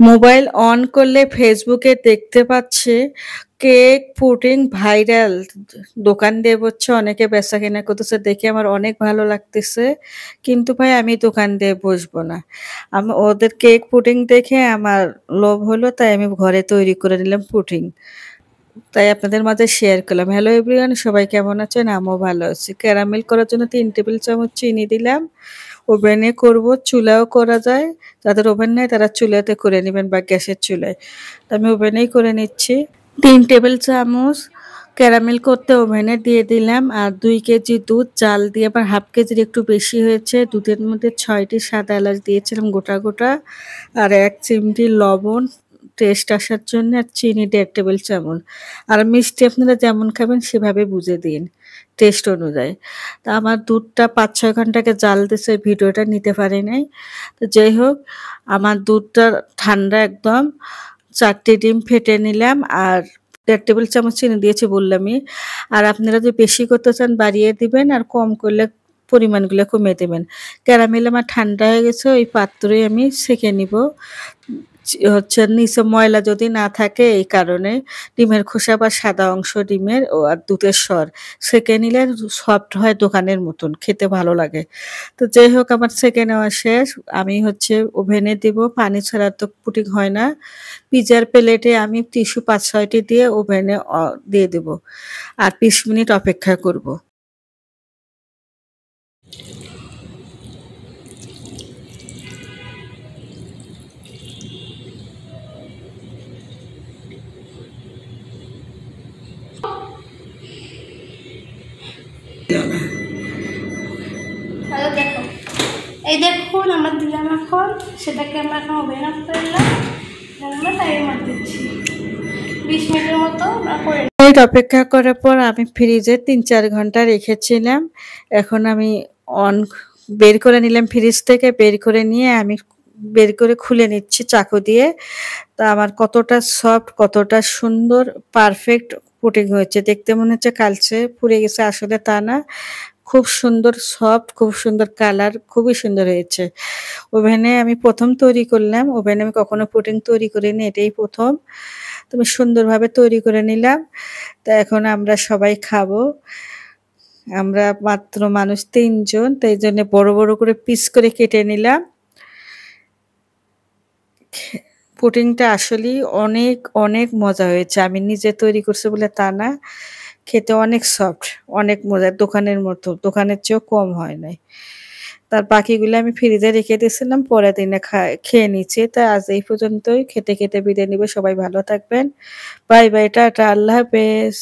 Mobile on করলে ফেসবুকে দেখতে পাচ্ছি কেক পুডিং ভাইরাল। দোকান দিয়ে বসছে, অনেকে বেচাকেনা করতেছে দেখে আমার অনেক ভালো লাগতেছে। কিন্তু ভাই আমি দোকান দিয়ে বসবো না। ওদের কেক পুডিং দেখে আমার লোভ হলো, তাই আমি ঘরে তৈরি করে নিলাম পুডিং। তাই আপনাদের মাঝে শেয়ার করলাম। হ্যালো এভরিওয়ান, সবাই কেমন আছেন? আমিও ভালো আছি। ক্যারামেল করার জন্য ৩ টেবিল চামচ চিনি দিলাম। ওভেনে করব, চুলাও করা যায়। যাদের ওভেন নাই তারা চুলাতে করে নিবেন বা গ্যাসের চুলায়। তো আমি ওভেনেই করে নিচ্ছি। ৩ টেবিল চামচ ক্যারামেল করতে ওভেনে দিয়ে দিলাম। আর ২ কেজি দুধ জাল দিয়ে আবার ১/২ কেজির একটু বেশি হয়েছে। দুধের মধ্যে ৬টি সাদা এলাচ দিয়েছিলাম গোটা, গোটা। আর ১ চিমটি লবণ টেস্ট আসার জন্য, আর চিনি ১.৫ টেবিল চামচ। আর মিষ্টি আপনারা যেমন খাবেন সেভাবে বুঝে দিন টেস্ট অনুযায়ী। তা আমার দুধটা ৫-৬ ঘন্টা আগে জাল দিছে, ভিডিওটা নিতে পারি নাই। তো যাই হোক, আমার দুধটা ঠান্ডা একদম। ৪টি ডিম ফেটে নিলাম আর ১.৫ টেবিল চামচ চিনি দিয়েছি বললামই। আর আপনারা যদি বেশি করতে চান বাড়িয়ে দিবেন, আর কম করলে পরিমাণগুলো কমিয়ে দেবেন। ক্যারামেল আমার ঠান্ডা হয়ে গেছে, ওই পাত্রে আমি ছেঁকে নিব। হচ্ছে নিচে ময়লা যদি না থাকে এই কারণে, ডিমের খোসা বা সাদা অংশ ডিমের আর দুধের সর ছেঁকে নিলে সফট হয় দোকানের মতন, খেতে ভালো লাগে। তো যাই হোক, আমার ছেঁকে নেওয়া শেষ। আমি হচ্ছে ওভেনে দিব, পানি ছাড়া তো পুডিং হয় না। পিজ্জার প্লেটে আমি টিস্যু ৫-৬টি দিয়ে ওভেনে দিয়ে দেব। আর ২০ মিনিট অপেক্ষা করব। হ্যালো, দেখো, এই দেখুন আমার দিলাম এখন, সেটাকে আমরা এখন ওভেন অফ করলাম। আমরা টাইমার দিচ্ছি ২০ মিনিটের মতো আমরা করে। মিনিট অপেক্ষা করার পর আমি ফ্রিজে ৩-৪ ঘন্টা রেখেছিলাম। এখন আমি অন বের করে নিলাম, ফ্রিজ থেকে বের করে নিয়ে আমি বের করে খুলে নিচ্ছি চাকু দিয়ে। তা আমার কতটা সফট, কতটা সুন্দর পারফেক্ট পুডিং হয়েছে। দেখতে মনে হচ্ছে কালচে পুড়ে গেছে, আসলে তা না। খুব সুন্দর সফট, খুব সুন্দর কালার, খুবই সুন্দর হয়েছে। ওভেনে আমি ১ম তৈরি করলাম। ওভেনে আমি কখনো পুডিং তৈরি করিনি, এটাই ১ম। তো আমি সুন্দরভাবে তৈরি করে নিলাম। তো এখন আমরা সবাই খাবো। আমরা মাত্র মানুষ ৩ জন, তো এইজন্য বড়, বড় করে পিস করে কেটে নিলাম। পুডিংটা আসলেই অনেক, অনেক মজা হয়েছে। আমি নিজে তৈরি করছি বলে তা না। খেতে অনেক সফট, অনেক মজার, দোকানের মতো। দোকানের চেয়েও কম হয় নাই। তার বাকিগুলো আমি ফ্রিজে রেখে দিয়েছিলাম, পরের দিনে খেয়ে নিচ্ছি। তা আজ এই পর্যন্তই। খেতে, খেতে বিদায় নিব। সবাই ভালো থাকবেন। বাই, বাই, টাটা, আল্লাহ হাফেজ।